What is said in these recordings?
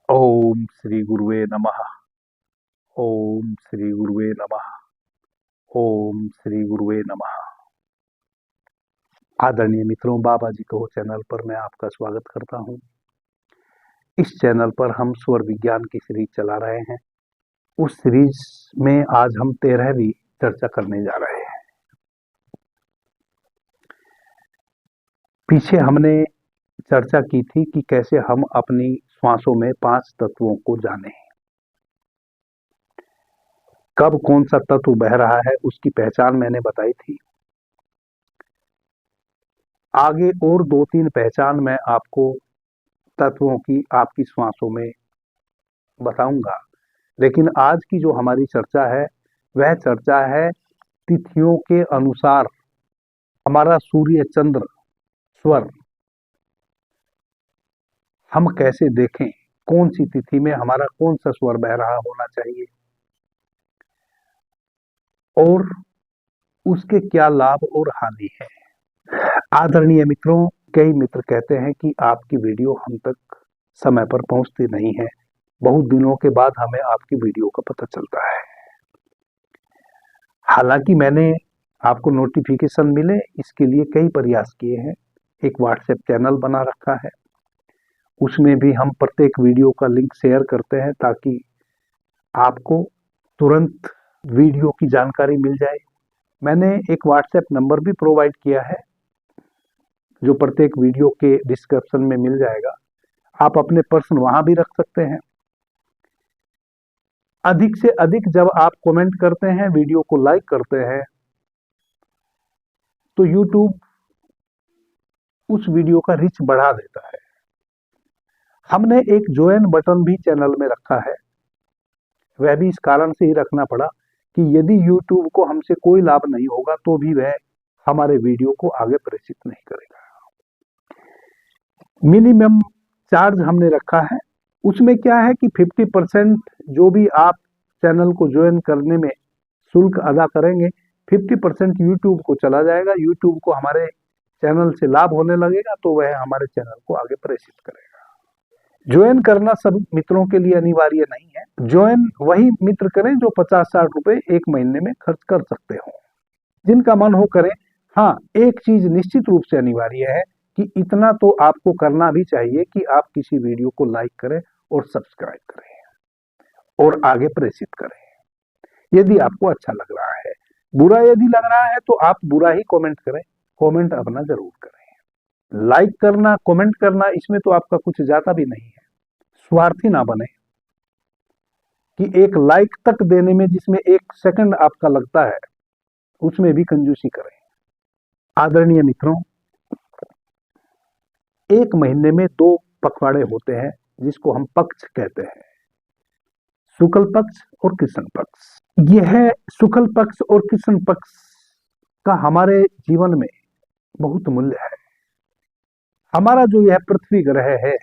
ओम श्री गुरुवे नमः। ओम श्री गुरुवे नमः। ओम श्री गुरुवे नमः। आदरणीय मित्रों, बाबा जी कहो चैनल पर मैं आपका स्वागत करता हूं। इस चैनल पर हम स्वर विज्ञान की सीरीज चला रहे हैं। उस सीरीज में आज हम 13वीं चर्चा करने जा रहे हैं। पीछे हमने चर्चा की थी कि कैसे हम अपनी श्वासों में 5 तत्वों को जानें। कब कौन सा तत्व बह रहा है उसकी पहचान मैंने बताई थी। आगे और 2-3 पहचान मैं आपको तत्वों की आपकी श्वासों में बताऊंगा। लेकिन आज की जो हमारी चर्चा है वह चर्चा है तिथियों के अनुसार हमारा सूर्य चंद्र स्वर हम कैसे देखें, कौन सी तिथि में हमारा कौन सा स्वर बह रहा होना चाहिए और उसके क्या लाभ और हानि है। आदरणीय मित्रों, कई मित्र कहते हैं कि आपकी वीडियो हम तक समय पर पहुंचती नहीं है। बहुत दिनों के बाद हमें आपकी वीडियो का पता चलता है। हालांकि मैंने आपको नोटिफिकेशन मिले इसके लिए कई प्रयास किए हैं। एक व्हाट्सएप चैनल बना रखा है, उसमें भी हम प्रत्येक वीडियो का लिंक शेयर करते हैं ताकि आपको तुरंत वीडियो की जानकारी मिल जाए। मैंने एक व्हाट्सएप नंबर भी प्रोवाइड किया है जो प्रत्येक वीडियो के डिस्क्रिप्शन में मिल जाएगा। आप अपने प्रश्न वहां भी रख सकते हैं। अधिक से अधिक जब आप कमेंट करते हैं, वीडियो को लाइक करते हैं, तो YouTube उस वीडियो का रीच बढ़ा देता है। हमने एक ज्वाइन बटन भी चैनल में रखा है। वह भी इस कारण से ही रखना पड़ा कि यदि YouTube को हमसे कोई लाभ नहीं होगा तो भी वह हमारे वीडियो को आगे प्रेषित नहीं करेगा। मिनिमम चार्ज हमने रखा है। उसमें क्या है कि 50% जो भी आप चैनल को ज्वाइन करने में शुल्क अदा करेंगे, 50% यूट्यूब को चला जाएगा। यूट्यूब को हमारे चैनल से लाभ होने लगेगा तो वह हमारे चैनल को आगे प्रेषित करेगा। ज्वाइन करना सब मित्रों के लिए अनिवार्य नहीं है। ज्वाइन वही मित्र करें जो 50-60 रुपए एक महीने में खर्च कर सकते हो। जिनका मन हो करें। हाँ, एक चीज निश्चित रूप से अनिवार्य है कि इतना तो आपको करना भी चाहिए कि आप किसी वीडियो को लाइक करें और सब्सक्राइब करें और आगे प्रेषित करें यदि आपको अच्छा लग रहा है। बुरा यदि लग रहा है तो आप बुरा ही कमेंट करें, कमेंट अपना जरूर करें। लाइक करना, कमेंट करना, इसमें तो आपका कुछ जाता भी नहीं है। स्वार्थी ना बने कि एक लाइक तक देने में जिसमें 1 सेकंड आपका लगता है उसमें भी कंजूसी करें। आदरणीय मित्रों, एक महीने में 2 पखवाड़े होते हैं जिसको हम पक्ष कहते हैं, शुक्ल पक्ष और कृष्ण पक्ष। यह शुक्ल पक्ष और कृष्ण पक्ष का हमारे जीवन में बहुत मूल्य है। हमारा जो यह पृथ्वी ग्रह है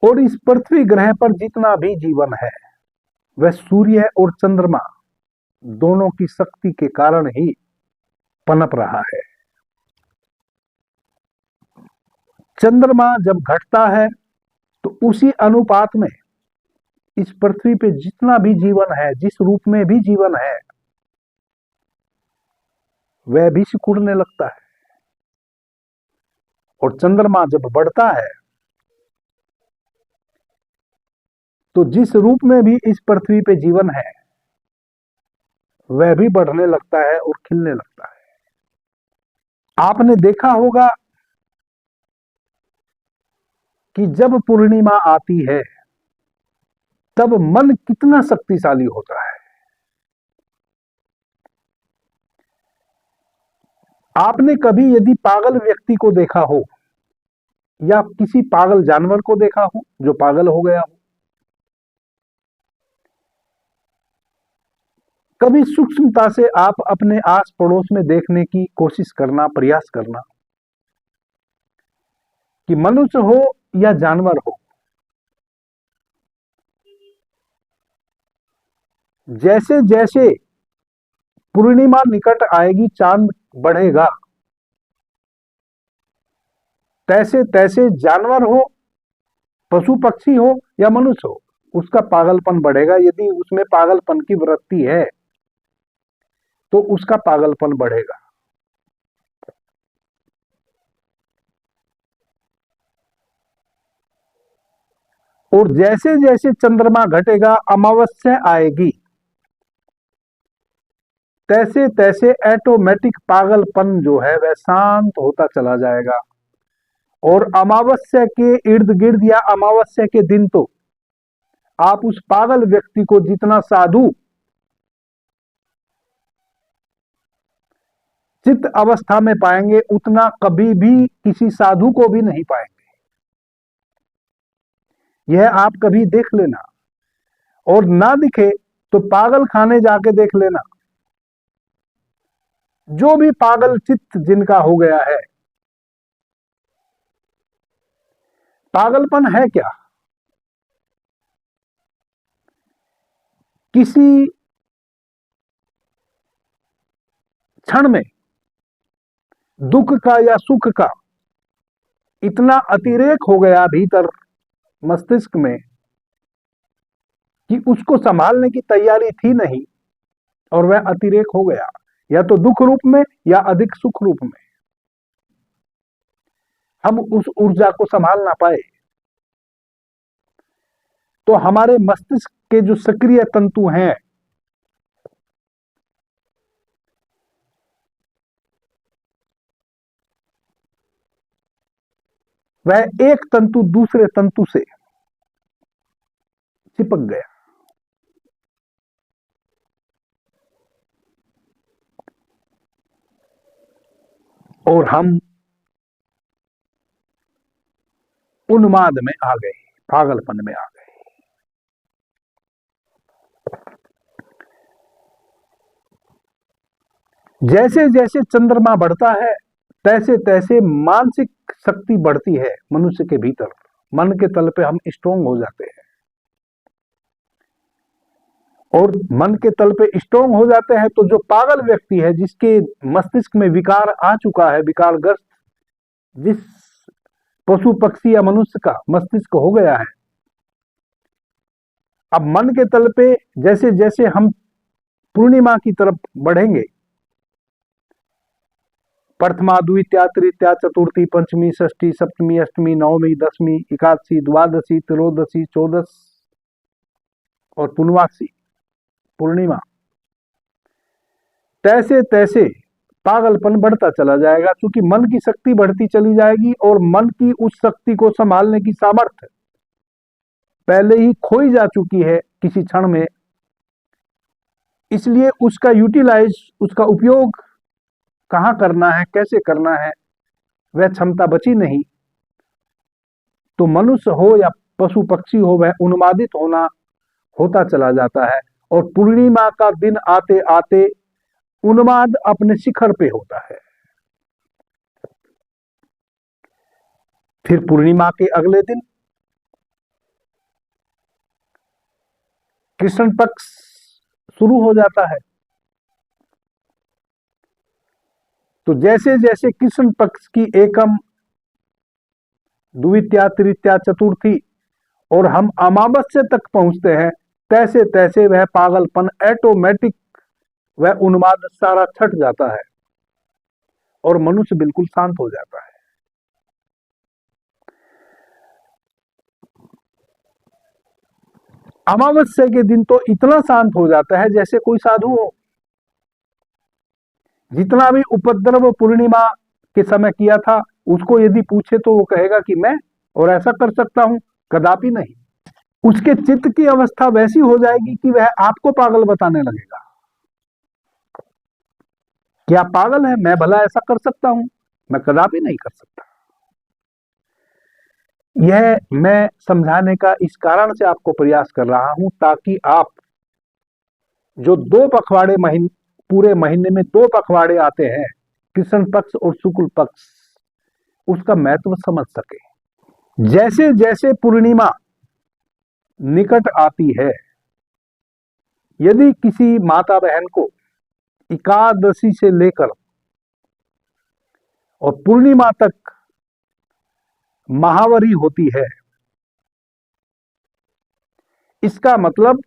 और इस पृथ्वी ग्रह पर जितना भी जीवन है वह सूर्य और चंद्रमा दोनों की शक्ति के कारण ही पनप रहा है। चंद्रमा जब घटता है तो उसी अनुपात में इस पृथ्वी पे जितना भी जीवन है, जिस रूप में भी जीवन है, वह भी सिकुड़ने लगता है। और चंद्रमा जब बढ़ता है तो जिस रूप में भी इस पृथ्वी पे जीवन है वह भी बढ़ने लगता है और खिलने लगता है। आपने देखा होगा कि जब पूर्णिमा आती है तब मन कितना शक्तिशाली होता है। आपने कभी यदि पागल व्यक्ति को देखा हो या किसी पागल जानवर को देखा हो जो पागल हो गया हो, कभी सूक्ष्मता से आप अपने आस पड़ोस में देखने की कोशिश करना, प्रयास करना कि मनुष्य हो या जानवर हो, जैसे जैसे पूर्णिमा निकट आएगी, चांद बढ़ेगा, तैसे तैसे जानवर हो, पशु पक्षी हो या मनुष्य हो, उसका पागलपन बढ़ेगा। यदि उसमें पागलपन की वृत्ति है तो उसका पागलपन बढ़ेगा। और जैसे जैसे चंद्रमा घटेगा, अमावस्या आएगी, तैसे तैसे ऑटोमेटिक पागलपन जो है वह शांत होता चला जाएगा। और अमावस्या के इर्द गिर्द या अमावस्या के दिन तो आप उस पागल व्यक्ति को जितना साधु चित्त अवस्था में पाएंगे, उतना कभी भी किसी साधु को भी नहीं पाएंगे। यह आप कभी देख लेना। और ना दिखे तो पागल खाने जाके देख लेना। जो भी पागल चित्त जिनका हो गया है, पागलपन है क्या? किसी क्षण में दुख का या सुख का इतना अतिरेक हो गया भीतर मस्तिष्क में कि उसको संभालने की तैयारी थी नहीं, और वह अतिरेक हो गया, या तो दुख रूप में या अधिक सुख रूप में। हम उस ऊर्जा को संभाल ना पाए तो हमारे मस्तिष्क के जो सक्रिय तंतु हैं, वह एक तंतु दूसरे तंतु से चिपक गया। और हम उन्माद में आ गए, पागलपन में आ गए। जैसे जैसे चंद्रमा बढ़ता है, तैसे तैसे मानसिक शक्ति बढ़ती है मनुष्य के भीतर। मन के तल पे हम स्ट्रोंग हो जाते हैं। और मन के तल पे स्ट्रोंग हो जाते हैं तो जो पागल व्यक्ति है, जिसके मस्तिष्क में विकार आ चुका है, विकारग्रस्त जिस पशु पक्षी या मनुष्य का मस्तिष्क हो गया है, अब मन के तल पे जैसे जैसे हम पूर्णिमा की तरफ बढ़ेंगे, प्रथमा द्वितीया तृतीया चतुर्थी पंचमी षष्ठी सप्तमी अष्टमी नवमी दसवीं एकादशी द्वादशी त्रयोदशी चौदश और पूर्णवासी पूर्णिमा, तैसे तैसे पागलपन बढ़ता चला जाएगा। क्योंकि मन की शक्ति बढ़ती चली जाएगी और मन की उस शक्ति को संभालने की सामर्थ्य पहले ही खोई जा चुकी है किसी क्षण में। इसलिए उसका यूटिलाइज, उसका उपयोग कहां करना है, कैसे करना है, वह क्षमता बची नहीं। तो मनुष्य हो या पशु पक्षी हो, वह उन्मादित होता चला जाता है। और पूर्णिमा का दिन आते आते उन्माद अपने शिखर पे होता है। फिर पूर्णिमा के अगले दिन कृष्ण पक्ष शुरू हो जाता है। तो जैसे जैसे कृष्ण पक्ष की एकम द्वितीया तृतीया चतुर्थी और हम अमावस्या तक पहुंचते हैं, तैसे तैसे वह पागलपन ऑटोमेटिक, वह उन्माद सारा छट जाता है और मनुष्य बिल्कुल शांत हो जाता है। अमावस्या के दिन तो इतना शांत हो जाता है जैसे कोई साधु हो। जितना भी उपद्रव पूर्णिमा के समय किया था, उसको यदि पूछे तो वो कहेगा कि मैं और ऐसा कर सकता हूं, कदापि नहीं। उसके चित्त की अवस्था वैसी हो जाएगी कि वह आपको पागल बताने लगेगा। क्या पागल है, मैं भला ऐसा कर सकता हूं, मैं कदापि नहीं कर सकता। यह मैं समझाने का इस कारण से आपको प्रयास कर रहा हूं ताकि आप जो दो पखवाड़े पूरे महीने में दो पखवाड़े आते हैं, कृष्ण पक्ष और शुक्ल पक्ष, उसका महत्व समझ सके। जैसे जैसे पूर्णिमा निकट आती है, यदि किसी माता बहन को एकादशी से लेकर और पूर्णिमा तक महावरी होती है। इसका मतलब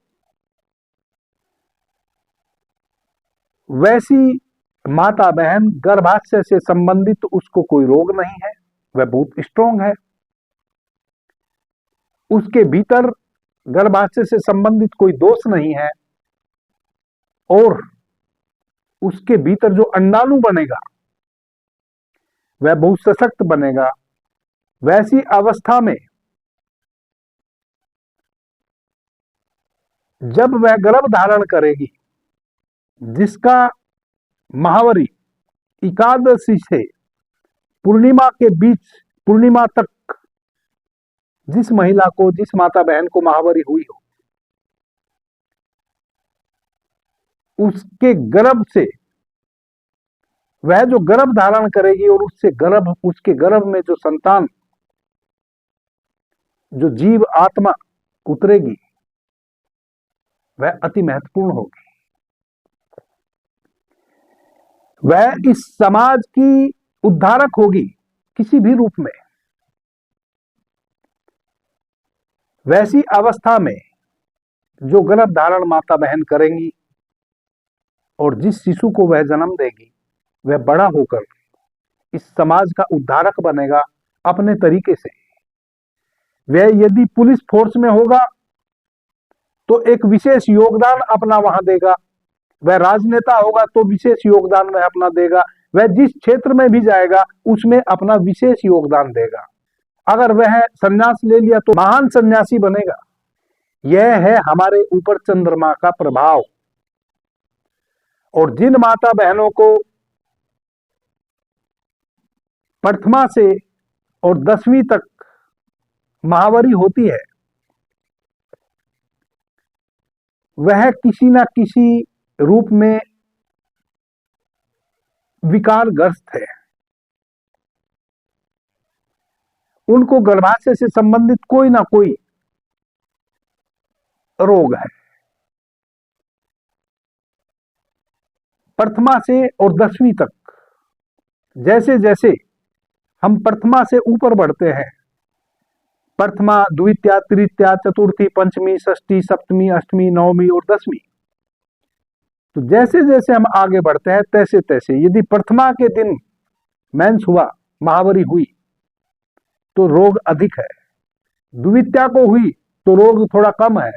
वैसी माता बहन गर्भाशय से संबंधित उसको कोई रोग नहीं है, वह बहुत स्ट्रांग है। उसके भीतर गर्भाशय से संबंधित कोई दोष नहीं है और उसके भीतर जो अंडाणु बनेगा वह बहुत सशक्त बनेगा। वैसी अवस्था में जब वह गर्भ धारण करेगी, जिसका महावरी एकादशी से पूर्णिमा के बीच, पूर्णिमा तक जिस महिला को, जिस माता बहन को महावरी हुई हो, उसके गर्भ से वह जो गर्भ धारण करेगी और उसके गर्भ में जो संतान, जो जीव आत्मा उतरेगी, वह अति महत्वपूर्ण होगी। वह इस समाज की उद्धारक होगी किसी भी रूप में। वैसी अवस्था में जो गर्भ धारण माता बहन करेंगी और जिस शिशु को वह जन्म देगी, वह बड़ा होकर इस समाज का उद्धारक बनेगा अपने तरीके से। वह यदि पुलिस फोर्स में होगा तो एक विशेष योगदान अपना वहां देगा। वह राजनेता होगा तो विशेष योगदान वह अपना देगा। वह जिस क्षेत्र में भी जाएगा उसमें अपना विशेष योगदान देगा। अगर वह संन्यास ले लिया तो महान सन्यासी बनेगा। यह है हमारे ऊपर चंद्रमा का प्रभाव। और जिन माता बहनों को प्रथमा से और 10वीं तक महावरी होती है, वह किसी न किसी रूप में विकारग्रस्त है। उनको गर्भाशय से संबंधित कोई ना कोई रोग है। प्रथमा से और 10वीं तक जैसे जैसे हम प्रथमा से ऊपर बढ़ते हैं, प्रथमा, द्वितीया, तृतीया, चतुर्थी, पंचमी, षष्ठी, सप्तमी, अष्टमी, नवमी और 10वीं, तो जैसे जैसे हम आगे बढ़ते हैं तैसे तैसे यदि प्रथमा के दिन मेंस हुआ, महावरी हुई, तो रोग अधिक है। द्वितीया को हुई तो रोग थोड़ा कम है।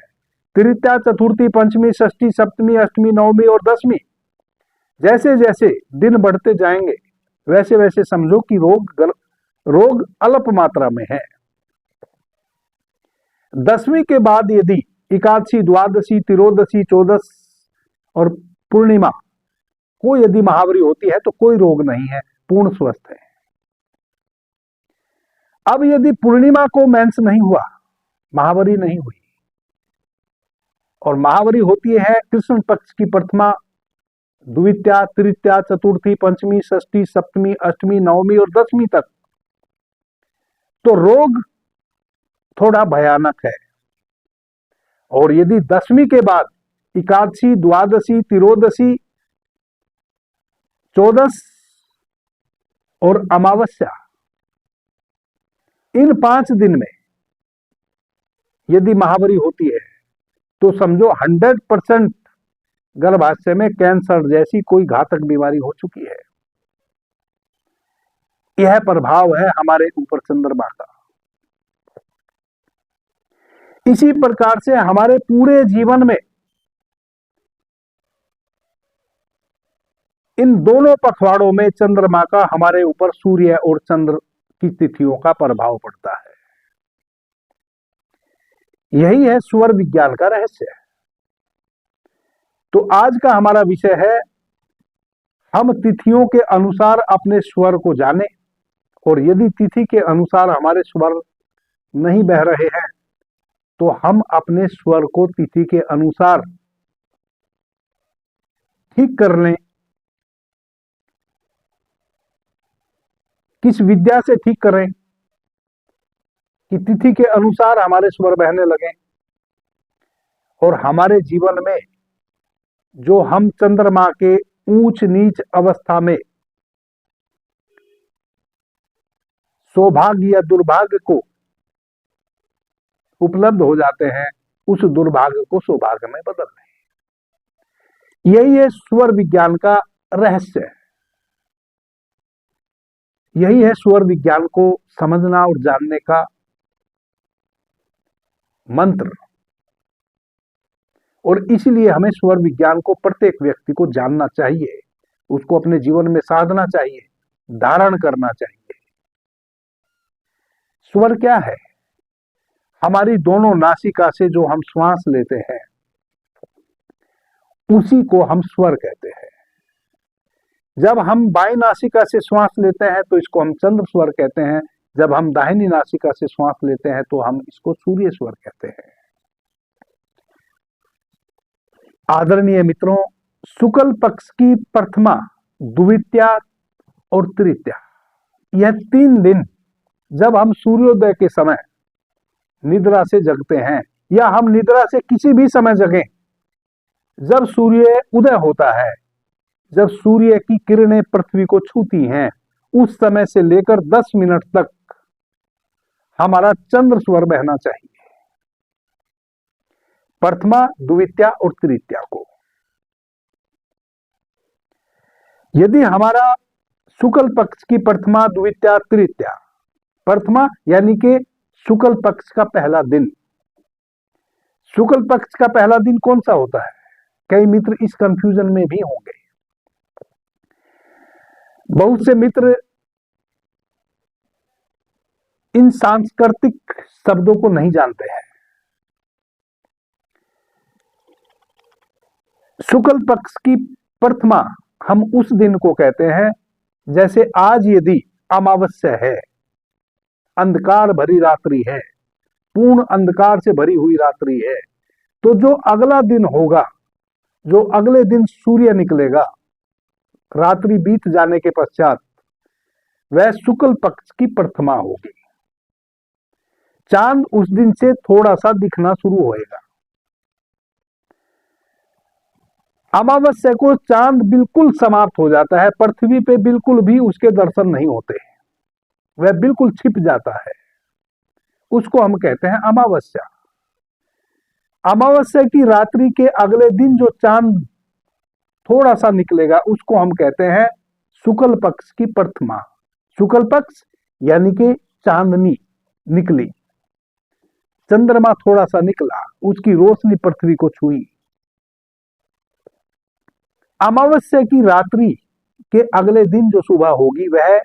तृतीया, चतुर्थी, पंचमी, षष्ठी, सप्तमी, अष्टमी, नवमी और 10वीं, जैसे जैसे दिन बढ़ते जाएंगे वैसे वैसे समझो कि रोग अल्प मात्रा में है। 10वीं के बाद यदि एकादशी, द्वादशी, त्रयोदशी, 14 और पूर्णिमा को यदि महावरी होती है तो कोई रोग नहीं है, पूर्ण स्वस्थ है। अब यदि पूर्णिमा को मेंस नहीं हुआ, महावरी नहीं हुई, और महावरी होती है कृष्ण पक्ष की प्रथमा, द्वितीया, तृतीया, चतुर्थी, पंचमी, षष्ठी, सप्तमी, अष्टमी, नवमी और 10वीं तक, तो रोग थोड़ा भयानक है। और यदि 10वीं के बाद एकादशी, द्वादशी, त्रयोदशी, 14 और अमावस्या, इन 5 दिन में यदि महावरी होती है तो समझो 100% गर्भाशय में कैंसर जैसी कोई घातक बीमारी हो चुकी है। यह प्रभाव है हमारे ऊपर चंद्रमा का। इसी प्रकार से हमारे पूरे जीवन में इन दोनों पखवाड़ों में चंद्रमा का हमारे ऊपर सूर्य और चंद्र की तिथियों का प्रभाव पड़ता है। यही है स्वर विज्ञान का रहस्य। तो आज का हमारा विषय है, हम तिथियों के अनुसार अपने स्वर को जाने, और यदि तिथि के अनुसार हमारे स्वर नहीं बह रहे हैं तो हम अपने स्वर को तिथि के अनुसार ठीक कर लें। किस विद्या से ठीक करें कि तिथि के अनुसार हमारे स्वर बहने लगें, और हमारे जीवन में जो हम चंद्रमा के ऊंच नीच अवस्था में सौभाग्य या दुर्भाग्य को उपलब्ध हो जाते हैं, उस दुर्भाग्य को सौभाग्य में बदल रहे हैं। यही है स्वर विज्ञान का रहस्य, यही है स्वर विज्ञान को समझना और जानने का मंत्र। और इसलिए हमें स्वर विज्ञान को प्रत्येक व्यक्ति को जानना चाहिए, उसको अपने जीवन में साधना चाहिए, धारण करना चाहिए। स्वर क्या है? हमारी दोनों नासिका से जो हम श्वास लेते हैं उसी को हम स्वर कहते हैं। जब हम बाईं नासिका से श्वास लेते हैं तो इसको हम चंद्र स्वर कहते हैं, जब हम दाहिनी नासिका से श्वास लेते हैं तो हम इसको सूर्य स्वर कहते हैं। आदरणीय मित्रों, शुक्ल पक्ष की प्रथमा, द्वितीया और तृतीया, यह 3 दिन जब हम सूर्योदय के समय निद्रा से जगते हैं या हम निद्रा से किसी भी समय जगें, जब सूर्य उदय होता है, जब सूर्य की किरणें पृथ्वी को छूती हैं, उस समय से लेकर 10 मिनट तक हमारा चंद्र स्वर बहना चाहिए, प्रथमा, द्वितीया और तृतीया को। यदि हमारा शुक्ल पक्ष की प्रथमा, द्वितीया, तृतीया, प्रथमा यानी कि शुक्ल पक्ष का पहला दिन। शुक्ल पक्ष का पहला दिन कौन सा होता है? कई मित्र इस कंफ्यूजन में भी होंगे। बहुत से मित्र इन सांस्कृतिक शब्दों को नहीं जानते हैं। शुक्ल पक्ष की प्रथमा हम उस दिन को कहते हैं, जैसे आज यदि अमावस्या है, अंधकार भरी रात्रि है, पूर्ण अंधकार से भरी हुई रात्रि है, तो जो अगला दिन होगा, जो अगले दिन सूर्य निकलेगा रात्रि बीत जाने के पश्चात, वह शुक्ल पक्ष की प्रथमा होगी। चांद उस दिन से थोड़ा सा दिखना शुरू होएगा। अमावस्या को चांद बिल्कुल समाप्त हो जाता है, पृथ्वी पे बिल्कुल भी उसके दर्शन नहीं होते, वह बिल्कुल छिप जाता है, उसको हम कहते हैं अमावस्या। अमावस्या की रात्रि के अगले दिन जो चांद थोड़ा सा निकलेगा उसको हम कहते हैं शुक्ल पक्ष की प्रथमा। शुक्ल पक्ष यानी कि चांदनी निकली, चंद्रमा थोड़ा सा निकला, उसकी रोशनी पृथ्वी को छुई। अमावस्या की रात्रि के अगले दिन जो सुबह होगी वह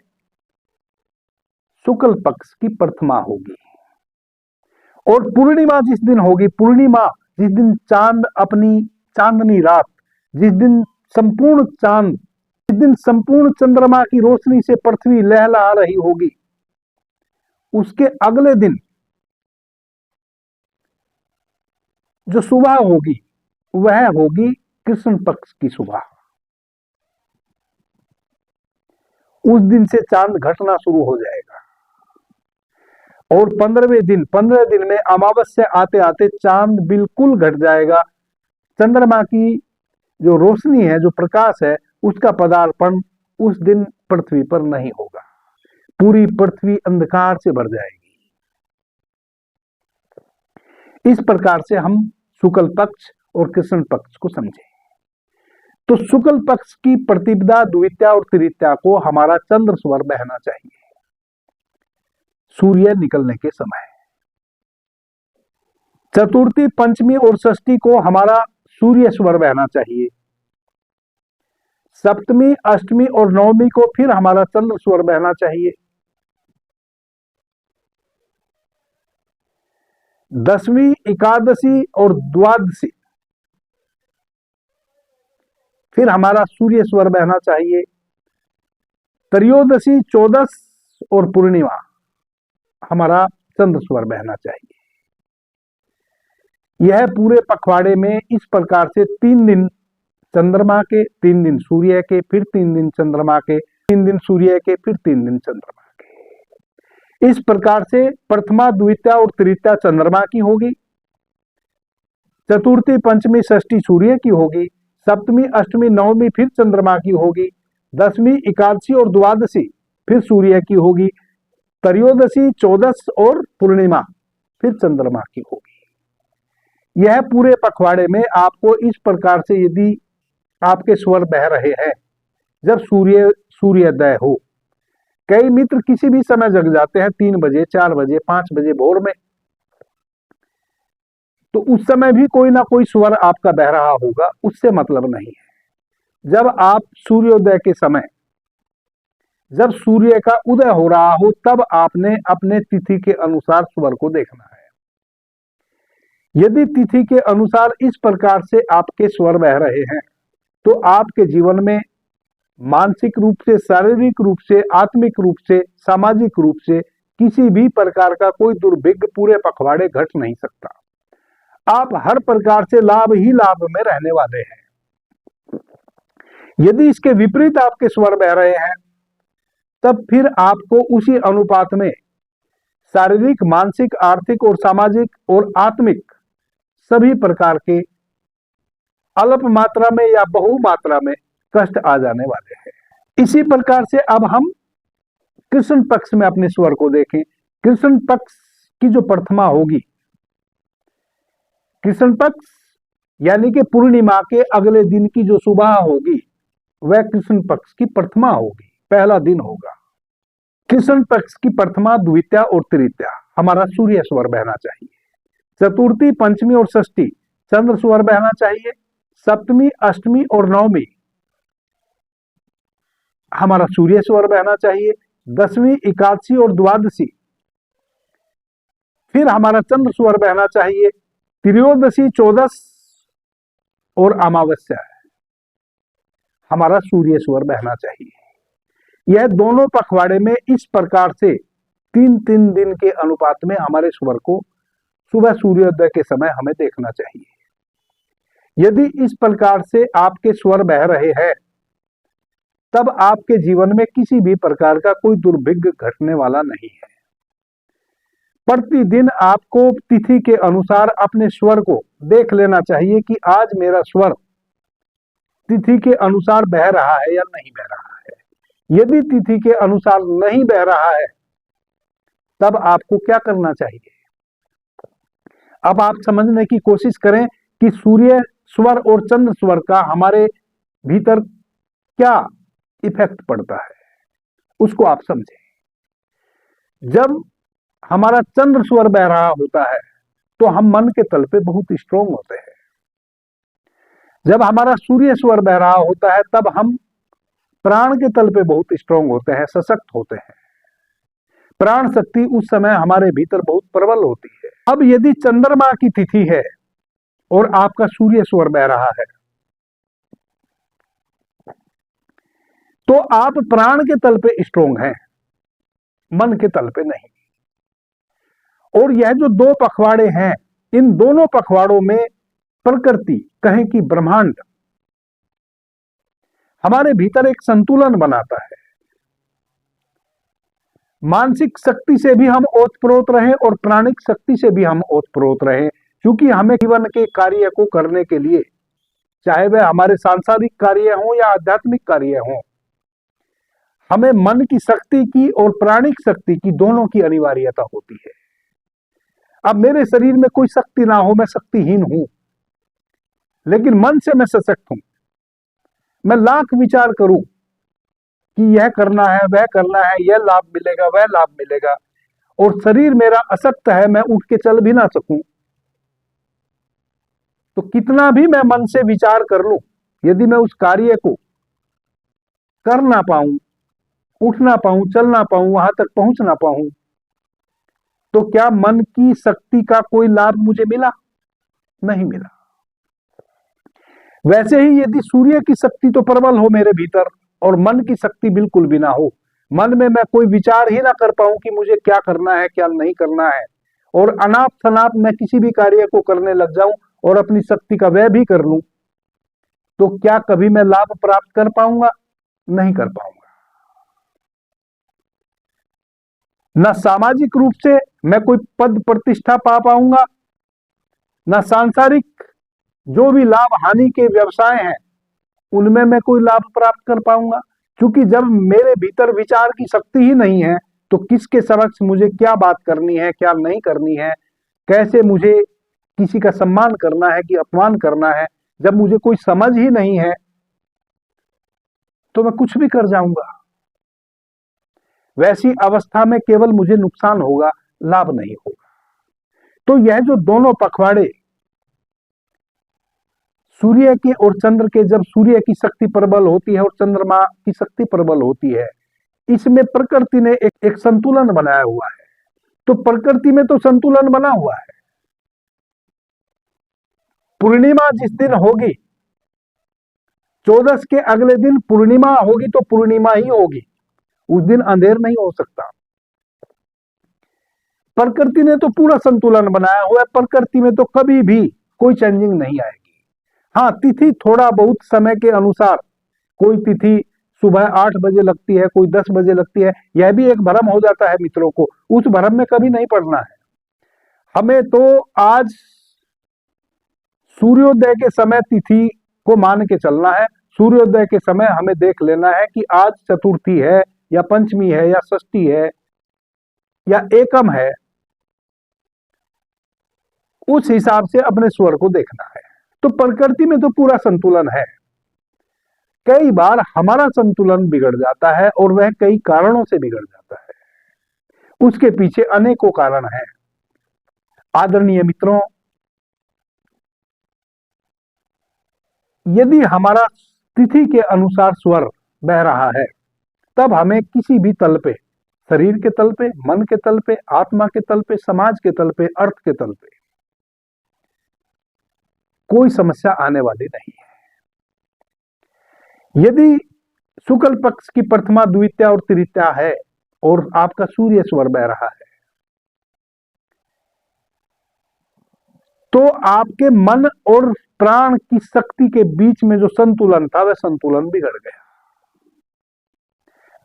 शुक्ल पक्ष की प्रथमा होगी। और पूर्णिमा जिस दिन होगी, पूर्णिमा जिस दिन चांद अपनी चांदनी रात, जिस दिन संपूर्ण चांद, जिस दिन संपूर्ण चंद्रमा की रोशनी से पृथ्वी लहला रही होगी, उसके अगले दिन जो सुबह होगी वह होगी कृष्ण पक्ष की सुबह। उस दिन से चांद घटना शुरू हो जाएगा और 15 दिन में अमावस्या आते आते चांद बिल्कुल घट जाएगा। चंद्रमा की जो रोशनी है, जो प्रकाश है, उसका पदार्पण उस दिन पृथ्वी पर नहीं होगा, पूरी पृथ्वी अंधकार से भर जाएगी। इस प्रकार से हम शुक्ल पक्ष और कृष्ण पक्ष को समझे। तो शुक्ल पक्ष की प्रतिपदा, द्वितीया और तृतीया को हमारा चंद्र स्वर बहना चाहिए सूर्य निकलने के समय। चतुर्थी, पंचमी और षष्ठी को हमारा सूर्य स्वर बहना चाहिए। सप्तमी, अष्टमी और नवमी को फिर हमारा चंद्र स्वर बहना चाहिए। दसवीं, एकादशी और द्वादशी फिर हमारा सूर्य स्वर बहना चाहिए। त्रयोदशी, चौदस और पूर्णिमा हमारा चंद्र स्वर बहना चाहिए। यह पूरे पखवाड़े में इस प्रकार से 3 दिन चंद्रमा के, 3 दिन सूर्य के, फिर 3 दिन चंद्रमा के, 3 दिन सूर्य के, फिर 3 दिन चंद्रमा के। इस प्रकार से प्रथमा, द्वितीया और तृतीया चंद्रमा की होगी, चतुर्थी, पंचमी, षष्ठी सूर्य की होगी, सप्तमी, अष्टमी, नवमी फिर चंद्रमा की होगी, 10वीं, एकादशी और द्वादशी फिर सूर्य की होगी, त्रयोदशी, चौदस और पूर्णिमा फिर चंद्रमा की होगी। यह पूरे पखवाड़े में आपको इस प्रकार से, यदि आपके स्वर बह रहे हैं जब सूर्योदय हो, कई मित्र किसी भी समय जग जाते हैं, 3 बजे, 4 बजे, 5 बजे भोर में, तो उस समय भी कोई ना कोई स्वर आपका बह रहा होगा, उससे मतलब नहीं है। जब आप सूर्योदय के समय, जब सूर्य का उदय हो रहा हो, तब आपने अपने तिथि के अनुसार स्वर को देखना है। यदि तिथि के अनुसार इस प्रकार से आपके स्वर बह रहे हैं, तो आपके जीवन में मानसिक रूप से, शारीरिक रूप से, आत्मिक रूप से, सामाजिक रूप से किसी भी प्रकार का कोई दुर्भिक्ष पूरे पखवाड़े घट नहीं सकता। आप हर प्रकार से लाभ ही लाभ में रहने वाले हैं। यदि इसके विपरीत आपके स्वर बह रहे हैं, तब फिर आपको उसी अनुपात में शारीरिक, मानसिक, आर्थिक और सामाजिक और आत्मिक सभी प्रकार के अल्प मात्रा में या बहु मात्रा में कष्ट आ जाने वाले हैं। इसी प्रकार से अब हम कृष्ण पक्ष में अपने स्वर को देखें। कृष्ण पक्ष की जो प्रथमा होगी, कृष्ण पक्ष यानी कि पूर्णिमा के अगले दिन की जो सुबह होगी, वह कृष्ण पक्ष की प्रथमा होगी, पहला दिन होगा। कृष्ण पक्ष की प्रथमा, द्वितीया और तृतीया हमारा सूर्य स्वर बहना चाहिए। चतुर्थी, पंचमी और षष्ठी चंद्र स्वर बहना चाहिए। सप्तमी, अष्टमी और नवमी हमारा सूर्य स्वर बहना चाहिए। दसवीं, एकादशी और द्वादशी फिर हमारा चंद्र स्वर बहना चाहिए। त्रयोदशी, चौदस और अमावस्या हमारा सूर्य स्वर बहना चाहिए। यह दोनों पखवाड़े में इस प्रकार से 3-3 दिन के अनुपात में हमारे स्वर को सुबह सूर्योदय के समय हमें देखना चाहिए। यदि इस प्रकार से आपके स्वर बह रहे हैं, तब आपके जीवन में किसी भी प्रकार का कोई दुर्भिक्ष घटने वाला नहीं है। प्रतिदिन आपको तिथि के अनुसार अपने स्वर को देख लेना चाहिए कि आज मेरा स्वर तिथि के अनुसार बह रहा है या नहीं बह रहा है। यदि तिथि के अनुसार नहीं बह रहा है, तब आपको क्या करना चाहिए? अब आप समझने की कोशिश करें कि सूर्य स्वर और चंद्र स्वर का हमारे भीतर क्या इफेक्ट पड़ता है, उसको आप समझें। जब हमारा चंद्र स्वर बह रहा होता है, तो हम मन के तल पे बहुत स्ट्रोंग होते हैं। जब हमारा सूर्य स्वर बह रहा होता है, तब हम प्राण के तल पे बहुत स्ट्रोंग होते हैं, सशक्त होते हैं। प्राण शक्ति उस समय हमारे भीतर बहुत प्रबल होती है। अब यदि चंद्रमा की तिथि है और आपका सूर्य स्वर बह रहा है, तो आप प्राण के तल पे स्ट्रोंग हैं, मन के तल पे नहीं। और यह जो 2 पखवाड़े हैं, इन दोनों पखवाड़ों में प्रकृति, कहें कि ब्रह्मांड, हमारे भीतर एक संतुलन बनाता है। मानसिक शक्ति से भी हम ओतप्रोत रहें और प्राणिक शक्ति से भी हम ओतप्रोत रहें, क्योंकि हमें जीवन के कार्य को करने के लिए, चाहे वह हमारे सांसारिक कार्य हों या आध्यात्मिक कार्य हों, हमें मन की शक्ति की और प्राणिक शक्ति की, दोनों की अनिवार्यता होती है। अब मेरे शरीर में कोई शक्ति ना हो, मैं शक्तिहीन हूं, लेकिन मन से मैं सशक्त हूं। मैं लाख विचार करूं कि यह करना है, वह करना है, यह लाभ मिलेगा, वह लाभ मिलेगा, और शरीर मेरा अशक्त है, मैं उठ के चल भी ना सकूं, तो कितना भी मैं मन से विचार कर लूं, यदि मैं उस कार्य को कर ना पाऊं, उठ ना पाऊं, चल ना पाऊं, वहां तक पहुंच ना पाऊं, तो क्या मन की शक्ति का कोई लाभ मुझे मिला? नहीं मिला। वैसे ही यदि सूर्य की शक्ति तो प्रबल हो मेरे भीतर और मन की शक्ति बिल्कुल भी ना हो, मन में मैं कोई विचार ही ना कर पाऊं कि मुझे क्या करना है, क्या नहीं करना है, और अनाप शनाप मैं किसी भी कार्य को करने लग जाऊं और अपनी शक्ति का व्यय भी कर लूं, तो क्या कभी मैं लाभ प्राप्त कर पाऊंगा? नहीं कर पाऊंगा। न सामाजिक रूप से मैं कोई पद प्रतिष्ठा पा पाऊंगा, न सांसारिक जो भी लाभ हानि के व्यवसाय हैं उनमें मैं कोई लाभ प्राप्त कर पाऊंगा, क्योंकि जब मेरे भीतर विचार की शक्ति ही नहीं है, तो किसके समक्ष मुझे क्या बात करनी है, क्या नहीं करनी है, कैसे मुझे किसी का सम्मान करना है कि अपमान करना है, जब मुझे कोई समझ ही नहीं है तो मैं कुछ भी कर जाऊंगा। वैसी अवस्था में केवल मुझे नुकसान होगा, लाभ नहीं होगा। तो यह जो दोनों पखवाड़े सूर्य के और चंद्र के, जब सूर्य की शक्ति प्रबल होती है और चंद्रमा की शक्ति प्रबल होती है, इसमें प्रकृति ने एक संतुलन बनाया हुआ है। तो प्रकृति में तो संतुलन बना हुआ है। पूर्णिमा जिस दिन होगी, 14 के अगले दिन पूर्णिमा होगी तो पूर्णिमा ही होगी, उस दिन अंधेर नहीं हो सकता। प्रकृति ने तो पूरा संतुलन बनाया हुआ है, प्रकृति में तो कभी भी कोई चेंजिंग नहीं आएगी। हाँ, तिथि थोड़ा बहुत समय के अनुसार, कोई तिथि सुबह 8 बजे लगती है, कोई 10 बजे लगती है, यह भी एक भ्रम हो जाता है मित्रों को। उस भ्रम में कभी नहीं पड़ना है। हमें तो आज सूर्योदय के समय तिथि को मान के चलना है। सूर्योदय के समय हमें देख लेना है कि आज चतुर्थी है या पंचमी है या षष्ठी है या एकम है, उस हिसाब से अपने स्वर को देखना है। तो प्रकृति में तो पूरा संतुलन है। कई बार हमारा संतुलन बिगड़ जाता है और वह कई कारणों से बिगड़ जाता है। उसके पीछे अनेकों कारण हैं। आदरणीय मित्रों, यदि हमारा तिथि के अनुसार स्वर बह रहा है, तब हमें किसी भी तल पे, शरीर के तल पे, मन के तल पे, आत्मा के तल पे, समाज के तल पे, अर्थ के तल पे कोई समस्या आने वाली नहीं है। यदि शुक्ल पक्ष की प्रथमा, द्वितीया और तृतीया है और आपका सूर्य स्वर बह रहा है, तो आपके मन और प्राण की शक्ति के बीच में जो संतुलन था, वह संतुलन बिगड़ गया।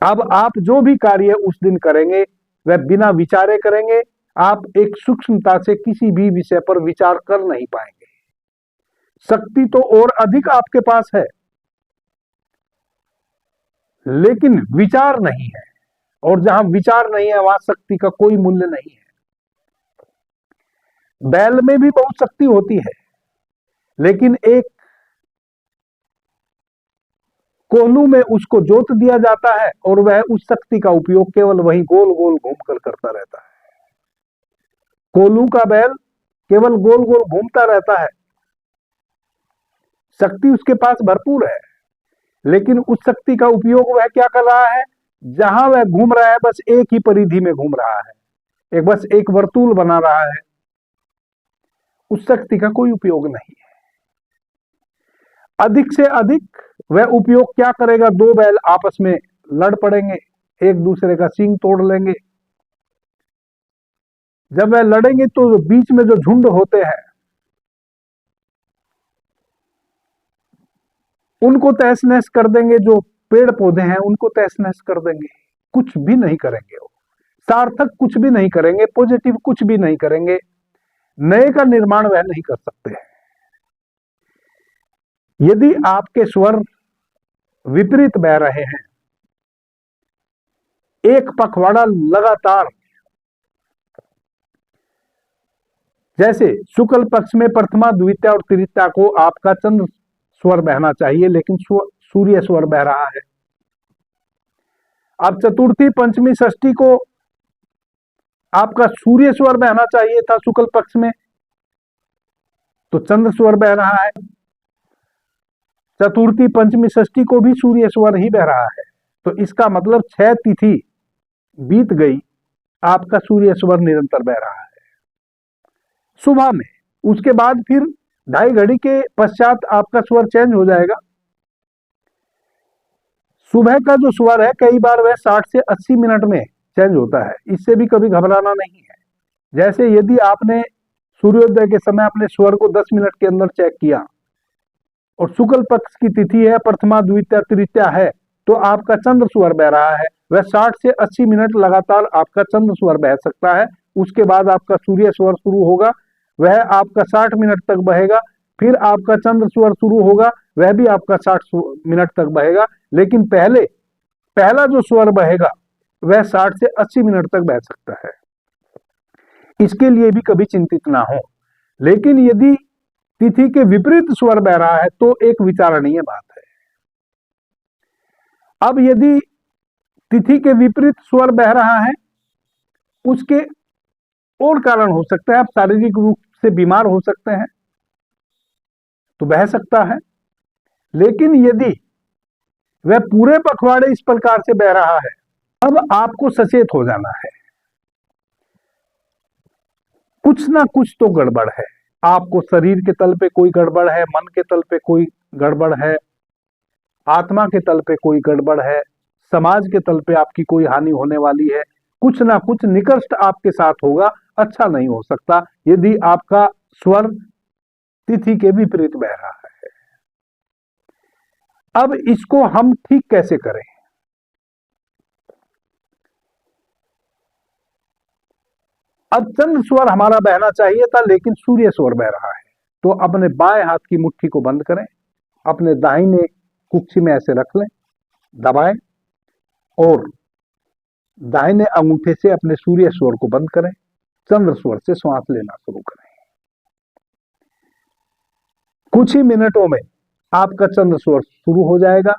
अब आप जो भी कार्य उस दिन करेंगे, वह बिना विचारे करेंगे। आप एक सूक्ष्मता से किसी भी विषय पर विचार कर नहीं पाएंगे। शक्ति तो और अधिक आपके पास है, लेकिन विचार नहीं है, और जहां विचार नहीं है वहां शक्ति का कोई मूल्य नहीं है। बैल में भी बहुत शक्ति होती है, लेकिन एक कोहलू में उसको जोत दिया जाता है और वह उस शक्ति का उपयोग केवल वही गोल गोल घूमकर करता रहता है। कोहलू का बैल केवल गोल गोल घूमता रहता है। शक्ति उसके पास भरपूर है, लेकिन उस शक्ति का उपयोग वह क्या कर रहा है? जहां वह घूम रहा है, बस एक ही परिधि में घूम रहा है, बस एक वर्तुल बना रहा है। उस शक्ति का कोई उपयोग नहीं है। अधिक से अधिक वह उपयोग क्या करेगा? 2 बैल आपस में लड़ पड़ेंगे, एक दूसरे का सींग तोड़ लेंगे। जब वह लड़ेंगे तो बीच में जो झुंड होते हैं, उनको तहस नहस कर देंगे। जो पेड़ पौधे हैं उनको तहस नहस कर देंगे। कुछ भी नहीं करेंगे, वो सार्थक कुछ भी नहीं करेंगे, पॉजिटिव कुछ भी नहीं करेंगे। नए का निर्माण वह नहीं कर सकते हैं। यदि आपके स्वर विपरीत बह रहे हैं, एक पखवाड़ा लगातार, जैसे शुक्ल पक्ष में प्रथमा, द्वितीया और तृतीया को आपका चंद्र स्वर बहना चाहिए, लेकिन सूर्य स्वर बह रहा है। अब चतुर्थी, पंचमी, षष्ठी को आपका सूर्य स्वर बहना चाहिए था शुक्ल पक्ष में, तो चंद्र स्वर बह रहा है। चतुर्थी, पंचमी, षष्ठी को भी सूर्य स्वर ही बह रहा है। तो इसका मतलब 6 तिथि बीत गई, आपका सूर्य स्वर निरंतर बह रहा है सुबह में। उसके बाद फिर 2.5 घड़ी के पश्चात आपका स्वर चेंज हो जाएगा। सुबह का जो स्वर है, कई बार वह 60 से 80 मिनट में चेंज होता है। इससे भी कभी घबराना नहीं है। जैसे यदि आपने सूर्योदय के समय अपने स्वर को 10 मिनट के अंदर चेक किया और शुक्ल पक्ष की तिथि है, प्रथमा, द्वितीया, तृतीया है, तो आपका चंद्र स्वर बह रहा है। वह 60 से 80 मिनट लगातार आपका चंद्र स्वर बह सकता है। उसके बाद आपका सूर्य स्वर शुरू होगा, वह आपका 60 मिनट तक बहेगा। फिर आपका चंद्र स्वर शुरू होगा, वह भी आपका 60 मिनट तक बहेगा। लेकिन पहला जो स्वर बहेगा वह 60 से 80 मिनट तक बह सकता है। इसके लिए भी कभी चिंतित ना हो। लेकिन यदि तिथि के विपरीत स्वर बह रहा है तो एक विचारणीय बात है। अब यदि तिथि के विपरीत स्वर बह रहा है, उसके और कारण हो सकते हैं। आप शारीरिक रूप से बीमार हो सकते हैं तो बह सकता है। लेकिन यदि वह पूरे पखवाड़े इस प्रकार से बह रहा है, अब आपको सचेत हो जाना है। कुछ ना कुछ तो गड़बड़ है। आपको शरीर के तल पे कोई गड़बड़ है, मन के तल पे कोई गड़बड़ है, आत्मा के तल पे कोई गड़बड़ है, समाज के तल पे आपकी कोई हानि होने वाली है। कुछ ना कुछ निकृष्ट आपके साथ होगा, अच्छा नहीं हो सकता यदि आपका स्वर तिथि के विपरीत बह रहा है। अब इसको हम ठीक कैसे करें? अब चंद्र स्वर हमारा बहना चाहिए था, लेकिन सूर्य स्वर बह रहा है। तो अपने बाएं हाथ की मुट्ठी को बंद करें, अपने दाहिने कुक्षी में ऐसे रख लें, दबाएं और दाहिने अंगूठे से अपने सूर्य स्वर को बंद करें। चंद्र स्वर से श्वास लेना शुरू करें। कुछ ही मिनटों में आपका चंद्र स्वर शुरू हो जाएगा।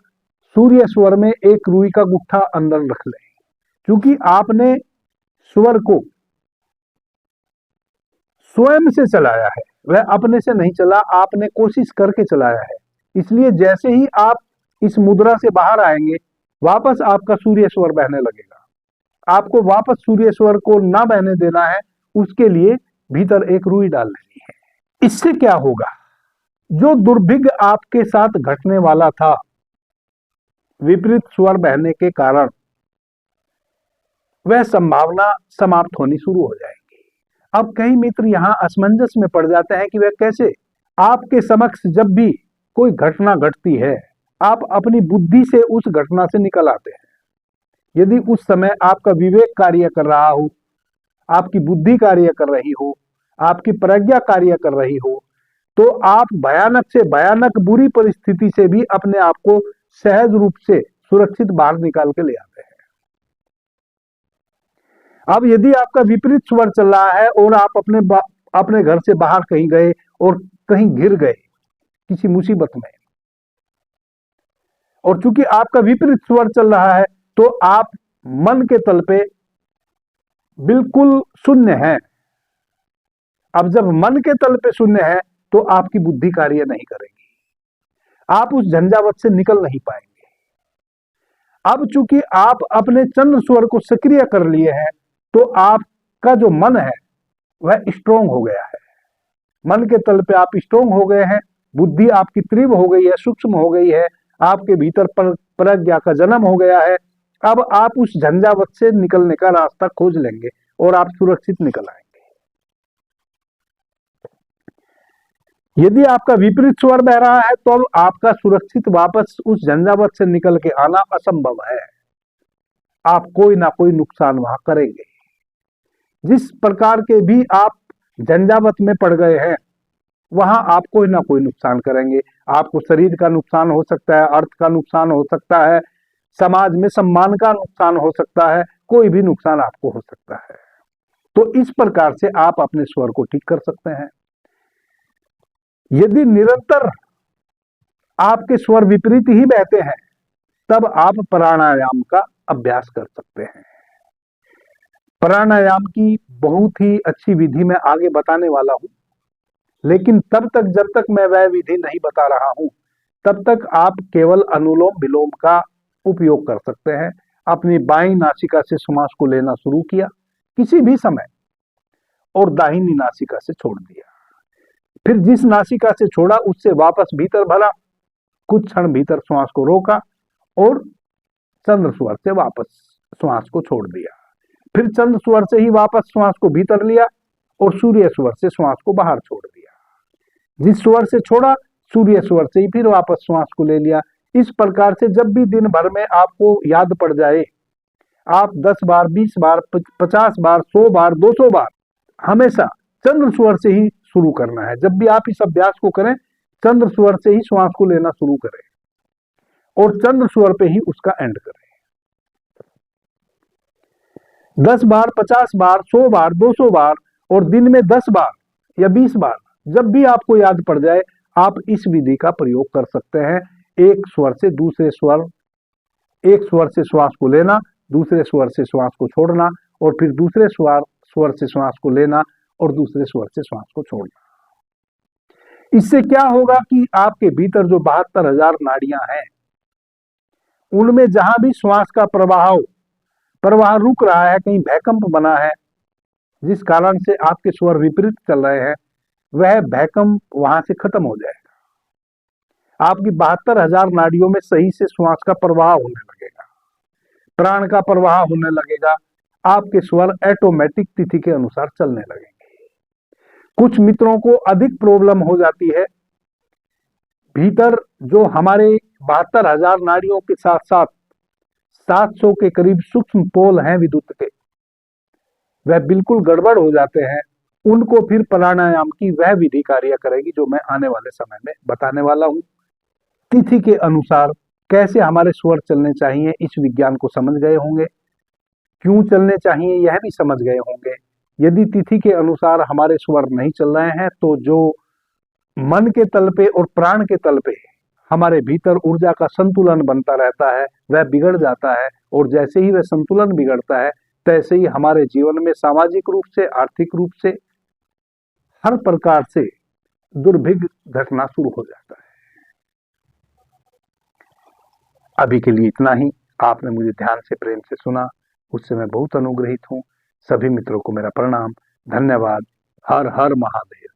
सूर्य स्वर में एक रुई का गुट्ठा अंदर रख लें। क्योंकि आपने स्वर को स्वयं से चलाया है, वह अपने से नहीं चला, आपने कोशिश करके चलाया है। इसलिए जैसे ही आप इस मुद्रा से बाहर आएंगे, वापस आपका सूर्य स्वर बहने लगेगा। आपको वापस सूर्य स्वर को ना बहने देना है, उसके लिए भीतर एक रुई डाल लेनी है। इससे क्या होगा? जो दुर्भिक्ष आपके साथ घटने वाला था विपरीत स्वर बहने के कारण, वह संभावना समाप्त होनी शुरू हो जाएगी। अब कई मित्र यहां असमंजस में पड़ जाते हैं कि वह कैसे। आपके समक्ष जब भी कोई घटना घटती है, आप अपनी बुद्धि से उस घटना से निकल आते हैं। यदि उस समय आपका विवेक कार्य कर रहा हो, आपकी बुद्धि कार्य कर रही हो, आपकी प्रज्ञा कार्य कर रही हो, तो आप भयानक से भयानक बुरी परिस्थिति से भी अपने आप को सहज रूप से सुरक्षित बाहर निकाल के ले आते हैं। अब यदि आपका विपरीत स्वर चल रहा है और आप अपने घर से बाहर कहीं गए और कहीं गिर गए किसी मुसीबत में, और चूंकि आपका विपरीत स्वर चल रहा है तो आप मन के तल पे बिल्कुल शून्य हैं। अब जब मन के तल पे शून्य है तो आपकी बुद्धि कार्य नहीं करेगी, आप उस झंझावत से निकल नहीं पाएंगे। अब चूंकि आप अपने चंद्र स्वर को सक्रिय कर लिए हैं, तो आपका जो मन है वह स्ट्रोंग हो गया है। मन के तल पे आप स्ट्रोंग हो गए हैं, बुद्धि आपकी तीव्र हो गई है, सूक्ष्म हो गई है, आपके भीतर प्रज्ञा का जन्म हो गया है। अब आप उस झंझावत से निकलने का रास्ता खोज लेंगे और आप सुरक्षित निकल आएंगे। यदि आपका विपरीत स्वर बह रहा है तो अब आपका सुरक्षित वापस उस झंझावत से निकल के आना असंभव है। आप कोई ना कोई नुकसान वहां करेंगे। जिस प्रकार के भी आप झंझावत में पड़ गए हैं, वहां आप कोई ना कोई नुकसान करेंगे। आपको शरीर का नुकसान हो सकता है, अर्थ का नुकसान हो सकता है, समाज में सम्मान का नुकसान हो सकता है, कोई भी नुकसान आपको हो सकता है। तो इस प्रकार से आप अपने स्वर को ठीक कर सकते हैं। यदि निरंतर आपके स्वर विपरीत ही बहते हैं, तब आप प्राणायाम का अभ्यास कर सकते हैं। प्राणायाम की बहुत ही अच्छी विधि मैं आगे बताने वाला हूं, लेकिन तब तक जब तक मैं वह विधि नहीं बता रहा हूं, तब तक आप केवल अनुलोम विलोम का उपयोग कर सकते हैं। अपनी बाईं नासिका से श्वास को लेना शुरू किया किसी भी समय, और दाहिनी नासिका से छोड़ दिया। फिर जिस नासिका से छोड़ा उससे वापस भीतर भरा, कुछ क्षण भीतर श्वास को रोका और चंद्र स्वर से वापस श्वास को छोड़ दिया। फिर चंद्र स्वर से ही वापस श्वास को भीतर लिया और सूर्य स्वर से श्वास को बाहर छोड़ दिया। जिस स्वर से छोड़ा सूर्य स्वर से ही फिर वापस श्वास को ले लिया। इस प्रकार से जब भी दिन भर में आपको याद पड़ जाए, आप 10 बार, 20 बार, 50 बार, 100 बार, 200 बार हमेशा चंद्र स्वर से ही शुरू करना है। जब भी आप इस अभ्यास को करें, चंद्र स्वर से ही श्वास को लेना शुरू करें और चंद्र स्वर पे ही उसका एंड करें। 10 बार, 50 बार, 100 बार, 200 बार और दिन में 10 बार या 20 बार, जब भी आपको याद पड़ जाए आप इस विधि का प्रयोग कर सकते हैं। एक स्वर से दूसरे स्वर, एक स्वर से श्वास को लेना, दूसरे स्वर से श्वास को छोड़ना और फिर दूसरे स्वर से श्वास को लेना और दूसरे स्वर से श्वास को छोड़ना। इससे क्या होगा कि आपके भीतर जो 72,000 नाड़ियां हैं, उनमें जहां भी श्वास का प्रवाह रुक रहा है, कहीं भैकंप बना है जिस कारण से आपके स्वर विपरीत चल रहे हैं, वह भैकंप वहां से खत्म हो जाएगा। आपकी 72,000 नाड़ियों में सही से श्वास का प्रवाह होने लगेगा, प्राण का प्रवाह होने लगेगा, आपके स्वर ऑटोमेटिक तिथि के अनुसार चलने लगेंगे। कुछ मित्रों को अधिक प्रॉब्लम हो जाती है, भीतर जो हमारे 72,000 नाड़ियों के साथ साथ 700 के करीब सूक्ष्म पोल हैं विद्युत के, वह बिल्कुल गड़बड़ हो जाते हैं। उनको फिर प्राणायाम की वह विधि कार्य करेगी जो मैं आने वाले समय में बताने वाला हूं। तिथि के अनुसार कैसे हमारे स्वर चलने चाहिए, इस विज्ञान को समझ गए होंगे। क्यों चलने चाहिए यह भी समझ गए होंगे। यदि तिथि के अनुसार हमारे स्वर नहीं चल रहे हैं तो जो मन के तल पे और प्राण के तल पे हमारे भीतर ऊर्जा का संतुलन बनता रहता है, वह बिगड़ जाता है। और जैसे ही वह संतुलन बिगड़ता है, तैसे ही हमारे जीवन में सामाजिक रूप से, आर्थिक रूप से, हर प्रकार से दुर्भिक्ष घटना शुरू हो जाता है। अभी के लिए इतना ही। आपने मुझे ध्यान से, प्रेम से सुना, उससे मैं बहुत अनुग्रहित हूं। सभी मित्रों को मेरा प्रणाम, धन्यवाद। हर हर महादेव।